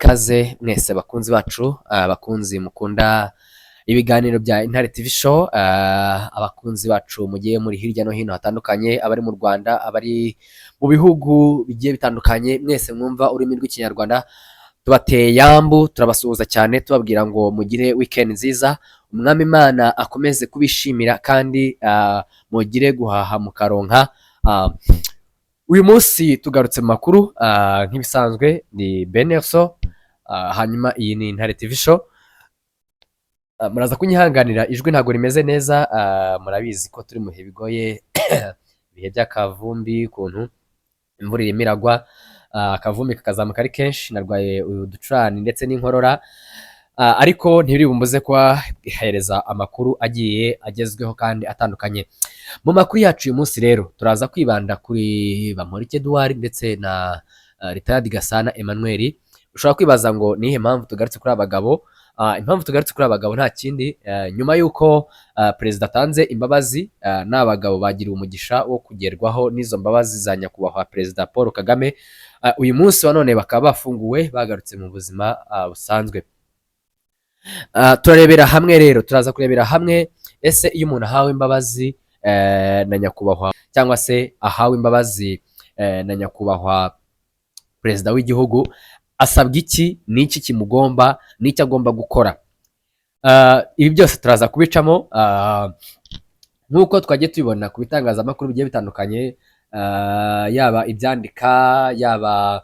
ikaze mwese bakunzi bacu, abakunzi mukunda ibiganiro bya Intare TV show, abakunzi bacu mugiye muri hirya no hino hatandukanye, abari mu Rwanda, abari mu bihugu bigiye bitandukanye, mwese mwumva ururimi rw'ikinyarwanda, tubateye yambu, turabasuhuza cyane tubabwira ngo mugire weekend nziza, umwami Imana akomeze kubishimira kandi mugire guhaha mukaronka. Uyu munsi tugarutse mu makuru nk'ibisanzwe ni Benelso, hanyuma iyi ni Intare TV show. Muraza kunyihanganira ijwi ntabwo rimeze neza, murabizi ko turi mu bihe bigoye, ibihe by'akavumbi, ukuntu imvura irimo iragwa, akavumbi kakazamuka ari kenshi, narwaye uducurane ndetse n'inkorora, ariko ntibiri bumbuze kubahereza amakuru agiye agezweho kandi atandukanye. Mu makuru yacu uyu munsi rero turaza kwibanda kuri Bamporiki Edouard ndetse na Rtd Gasana Emmanuel. Ushobora kwibaza ngo nihe mpamvu tugarutse kuri abagabo? Impamvu tugarutse kuri abagabo nta kindi, nyuma y'uko perezida atanze imbabazi, n'abagabo bagiriwe umugisha wo kugerwaho n'izo mbabazi za nyakubahwa perezida Paul Kagame, uyu munsi wa none bakaba bafunguwe bagarutse mu buzima busanzwe. Turarebera hamwe rero, turaza kurebera hamwe ese iyo umuntu ahawe imbabazi na nyakubahwa, cyangwa se ahawe imbabazi na nyakubahwa perezida w'igihugu, asabwa iki, n'iki kimugomba, n'icyo agomba gukora. Ibi byose turaza kubicamo, nk'uko twagiye tubibona ku bitangazamakuru bigiye bitandukanye, yaba ibyandika, yaba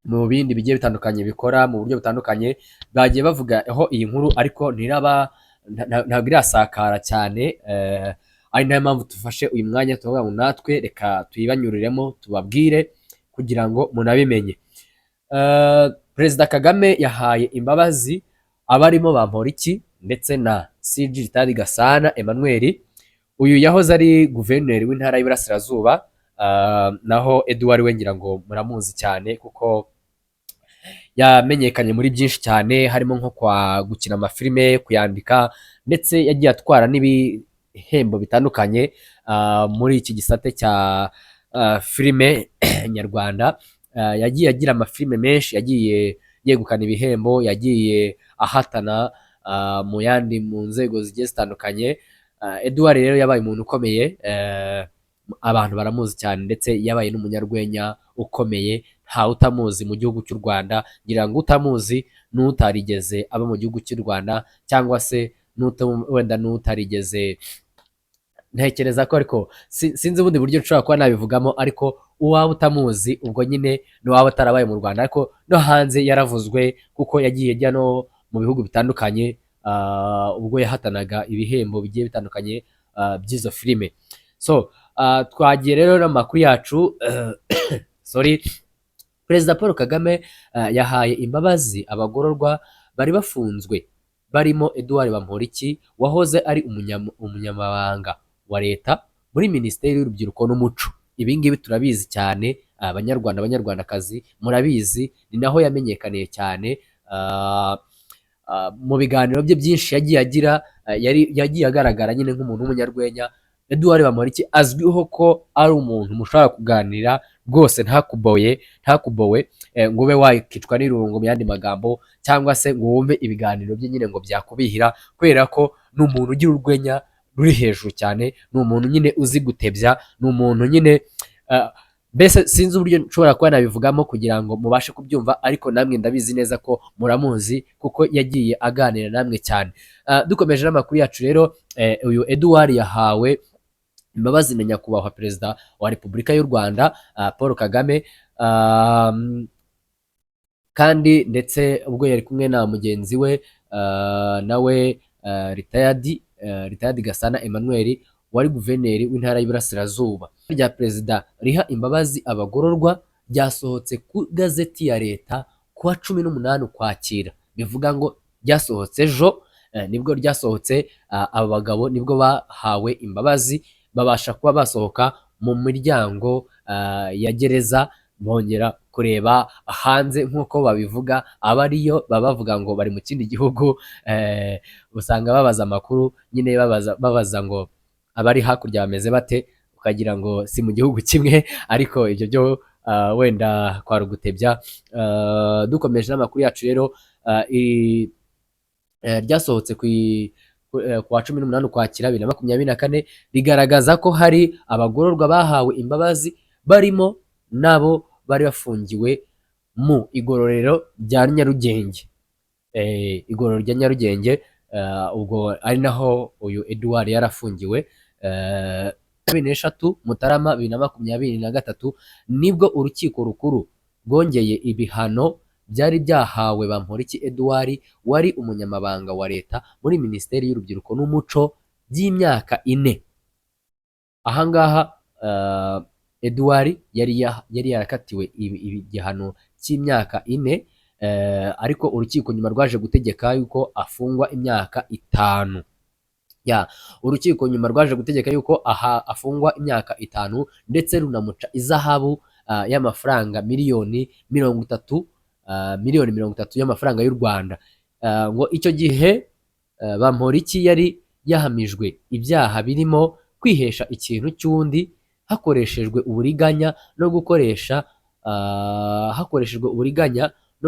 mu bindi bigiye bitandukanye bikora mu buryo butandukanye, bagiye bavugaho iyi nkuru ariko ntabwo irasakara cyane, ari nayo mpamvu tufashe uyu mwanya tuvuga ngo natwe reka tuyibanyuriremo tubabwire kugira ngo munabimenye. Perezida Kagame yahaye imbabazi abarimo Bamporiki ndetse na CG Rtd Gasana Emmanuel. Uyu yahoze ari guverineri w'intara y'Iburasirazuba, naho Edouard we ngira ngo muramuzi cyane kuko yamenyekanye muri byinshi cyane, harimo nko gukina amafilime, kuyandika, ndetse yagiye atwara n'ibihembo bitandukanye muri iki gisate cya filime nyarwanda. Yagiye agira amafilime menshi, yagiye yegukana ibihembo, yagiye ahatana mu nzego zigiye zitandukanye. Edouard rero yabaye umuntu ukomeye, abantu baramuzi cyane, ndetse yabaye n'umunyarwenya ukomeye, ntawe utamuzi mu gihugu cy'u Rwanda. Ngira ngo utamuzi n'utarigeze aba mu gihugu cy'u Rwanda, cyangwa se wenda n'utarigeze, ntekereza ko, ariko sinzi ubundi buryo nshobora kuba nabivugamo, ariko uwaba utamuzi ubwo nyine n'uwaba atarabaye mu Rwanda, ariko no hanze yaravuzwe kuko yagiye ajya no mu bihugu bitandukanye, ubwo yahatanaga ibihembo bigiye bitandukanye by'izo filime. So twagiye rero n'amakuru yacu. Sorry. Perezida Paul Kagame yahaye imbabazi abagororwa bari bafunzwe, barimo Edouard Bamporiki wahoze ari umunyamabanga wa leta muri Minisiteri y'Urubyiruko n'Umuco. Ibi ngibi turabizi cyane, abanyarwanda, abanyarwandakazi murabizi, ni naho yamenyekaniye cyane. Mu biganiro bye byinshi yagiye agira, yagiye agaragara nyine nk'umuntu w'umunyarwenya. Edouard Bamporiki azwiho ko ari umuntu mushobora kuganira rwose ntakubowe ngo ube wakicwa n'irungu, mu yandi magambo, cyangwa se ngo wumve ibiganiro bye nyine ngo byakubihira, kubera ko ni umuntu ugira urwenya ruri hejuru cyane, ni umuntu nyine uzi gutebya, ni umuntu nyine mbese sinzi uburyo nshobora kuba nabivugamo kugira ngo mubashe kubyumva, ariko namwe ndabizi neza ko muramuzi kuko yagiye aganira namwe cyane. Dukomeje n'amakuru yacu rero, uyu Edouard yahawe imbabazi na nyakubahwa perezida wa Repubulika y'u Rwanda Paul Kagame, kandi ndetse ubwo yari kumwe na mugenzi we nawe Rtd Gasana Emmanuel wari guverineri w'intara y'Iburasirazuba. Rya perezida riha imbabazi abagororwa ryasohotse ku gazeti ya leta kuwa 18 Ukwakira, bivuga ngo ryasohotse ejo, nibwo ryasohotse. Aba bagabo nibwo bahawe imbabazi, babasha kuba basohoka mu miryango ya gereza, bongera kureba hanze nk'uko babivuga. Abariyo baba bavuga ngo bari mu kindi gihugu, usanga babaza amakuru nyine, babaza ngo abari hakurya bameze bate, ukagira ngo si mu gihugu kimwe, ariko ibyo byo wenda kwari ugutebya. Dukomeje n'amakuru yacu rero, ryasohotse ku wa 18 Ukwakira 2024, rigaragaza ko hari abagororwa bahawe imbabazi barimo nabo bari bafungiwe mu igororero rya Nyarugenge. Igororero rya Nyarugenge, ubwo ari naho uyu Edouard yarafungiwe. 23 Mutarama 2023 nibwo urukiko rukuru rwongeye ibihano byari byahawe Bamporiki Edouard wari umunyamabanga wa leta muri Minisiteri y'Urubyiruko n'Umuco by'imyaka 4. Ahangaha Edouard yari yarakatiwe igihano cy'imyaka 4, ariko urukiko nyuma rwaje gutegeka yuko afungwa imyaka 5. Urukiko nyuma rwaje gutegeka yuko afungwa imyaka 5 ndetse runamuca izahabu y'amafaranga miliyoni 30 y'amafaranga y'u Rwanda. Ngo icyo gihe Bamporiki yari yahamijwe ibyaha birimo kwihesha ikintu cy'undi hakoreshejwe uburiganya no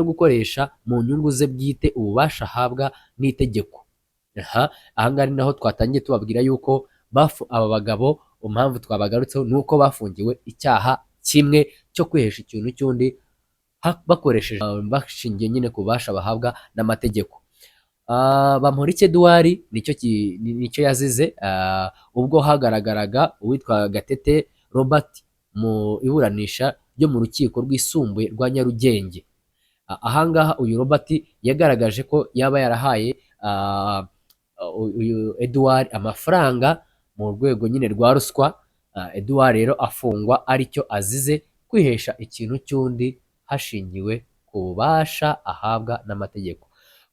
gukoresha mu nyungu ze bwite ububasha ahabwa n'itegeko. Ahangaha ni naho twatangiye tubabwira yuko aba bagabo impamvu twabagarutseho ni uko bafungiwe icyaha kimwe cyo kwihesha ikintu cy'undi bakoresheje bashingiye nyine ku bubasha bahabwa n'amategeko. Bamporiki Edouard nicyo yazize, ubwo hagaragaraga uwitwa Gatete Robert mu iburanisha ryo mu rukiko rwisumbuye rwa Nyarugenge. Ahangaha uyu Robert yagaragaje ko yaba yarahaye uyu Edouard amafaranga mu rwego nyine rwa ruswa. Edouard rero afungwa aricyo azize kwihesha ikintu cy'undi hashingiwe ku bubasha ahabwa n'amategeko.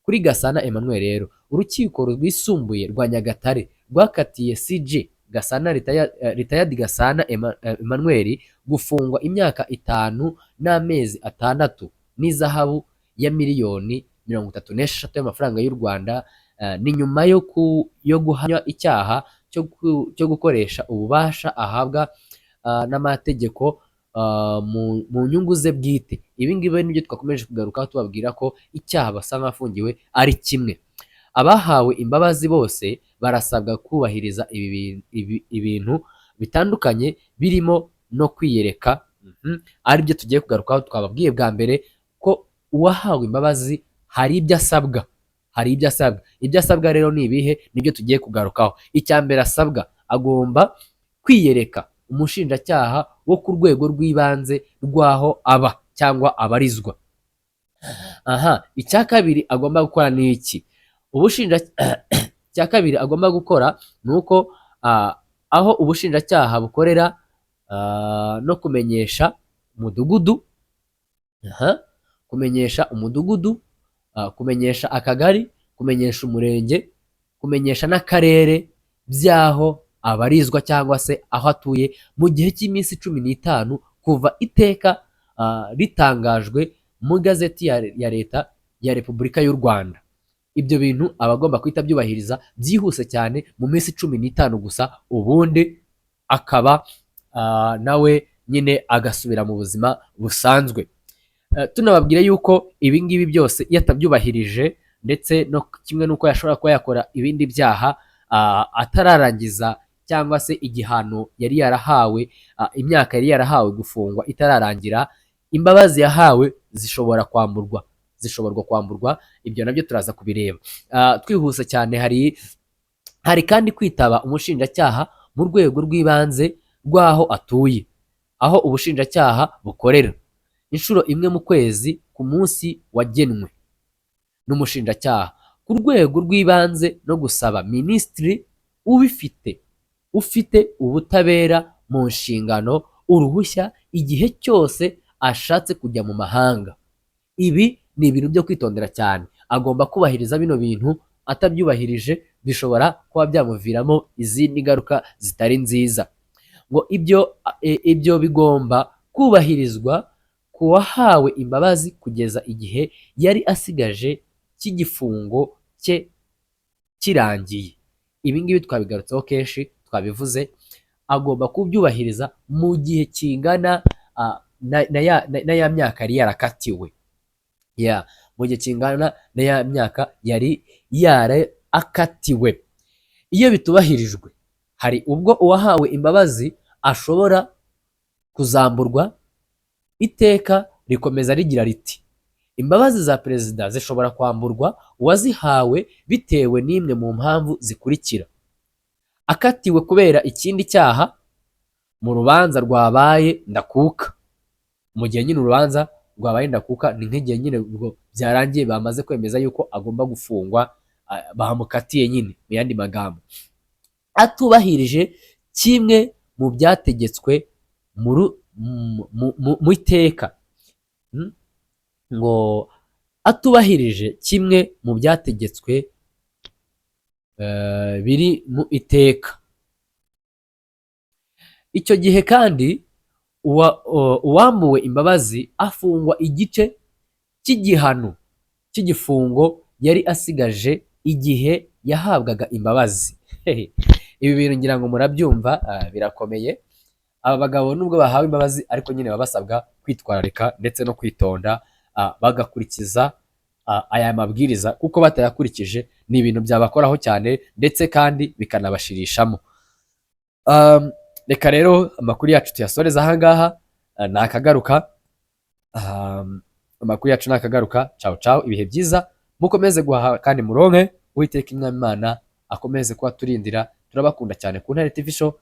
Kuri Gasana Emmanuel rero urukiko rwisumbuye rwa Nyagatare rwakatiye CJ Gasana Retired Gasana Emmanuel gufungwa imyaka 5 n'amezi 6 n'izahabu ya miliyoni 36 y'amafaranga y'u Rwanda, ni nyuma yo guhamya icyaha cyo gukoresha ububasha ahabwa n'amategeko mu nyungu ze bwite. Ibi ngibi nibyo twakomeje kugarukaho tubabwira ko icyaha basa nk'afungiwe ari kimwe. Abahawe imbabazi bose barasabwa kubahiriza ibintu bitandukanye birimo no kwiyereka, aribyo tugiye kugarukaho. Twababwiye bwa mbere ko uwahawe imbabazi hari ibyo asabwa, ibyo asabwa rero ni ibihe? Nibyo tugiye kugarukaho. Icya mbere asabwa, agomba kwiyereka umushinjacyaha wo ku rwego rw'ibanze rw'aho aba cyangwa abarizwa. Icya kabiri agomba gukora ni iki? Icya kabiri agomba gukora ni uko aho ubushinjacyaha bukorera no kumenyesha umudugudu, kumenyesha akagari, kumenyesha umurenge, kumenyesha n'akarere by'aho abarizwa cyangwa se aho atuye mu gihe cy'iminsi 15 kuva iteka ritangajwe mu igazeti ya leta ya Repubulika y'u Rwanda. Ibyo bintu aba agomba kwita byubahiriza byihuse cyane mu minsi 15 gusa, ubundi akaba nawe nyine agasubira mu buzima busanzwe. Tunababwira yuko ibi ngibi byose iyo atabyubahirije ndetse no kimwe n'uko yashobora kuba yakora ibindi byaha atararangiza cyangwa se igihano yari yarahawe, imyaka yari yarahawe gufungwa itararangira, imbabazi yahawe zishobora kwamburwa. Ibyo nabyo turaza kubireba twihuse cyane. Hari kandi kwitaba umushinjacyaha mu rwego rw'ibanze rw'aho atuye, aho ubushinjacyaha bukorera, inshuro imwe mu kwezi ku munsi wagenwe n'umushinjacyaha ku rwego rw'ibanze, no gusaba minisitiri ufite ubutabera mu nshingano uruhushya igihe cyose ashatse kujya mu mahanga. Ibi ni ibintu byo kwitondera cyane, agomba kubahiriza bino bintu. Atabyubahirije bishobora kuba byamuviramo izindi ngaruka zitari nziza. Ngo ibyo bigomba kubahirizwa ku wahawe imbabazi kugeza igihe yari asigaje cy'igifungo cye kirangiye. Ibi ngibi twabigarutseho kenshi, twabivuze. Agomba kubyubahiriza mu gihe kingana na ya myaka yari yarakatiwe, mu gihe kingana na ya myaka yari yarakatiwe. Iyo bitubahirijwe, hari ubwo uwahawe imbabazi ashobora kuzamburwa. Iteka rikomeza rigira riti imbabazi za perezida zishobora kwamburwa uwazihawe bitewe n'imwe mu mpamvu zikurikira: akatiwe kubera ikindi cyaha mu rubanza rwabaye ndakuka. Mu gihe nyine urubanza rwabaye ndakuka ni nk'igihe nyine ubwo byarangiye bamaze kwemeza yuko agomba gufungwa, bahamukatiye nyine mu yandi magambo. Atubahirije kimwe mu byategetswe mu iteka, ngo atubahirije kimwe mu byategetswe biri mu iteka. Icyo gihe kandi uwambuwe imbabazi afungwa igice cy'igihano cy'igifungo yari asigaje igihe yahabwaga imbabazi. Ibi bintu ngira ngo murabyumva, birakomeye. Aba bagabo nubwo bahawe imbabazi ariko nyine baba basabwa kwitwararika ndetse no kwitonda, bagakurikiza aya mabwiriza, kuko batayakurikije ni ibintu byabakoraho cyane ndetse kandi bikanabashirishamo. Reka rero amakuru yacu tuyasoreza ahangaha, nakagaruka. Amakuru yacu nakagaruka. Ciao ciao, ibihe byiza, mukomeze guhaha kandi muronke. Uwiteka Imana akomeze kuba turindira. Turabakunda cyane ku Ntare TV Show.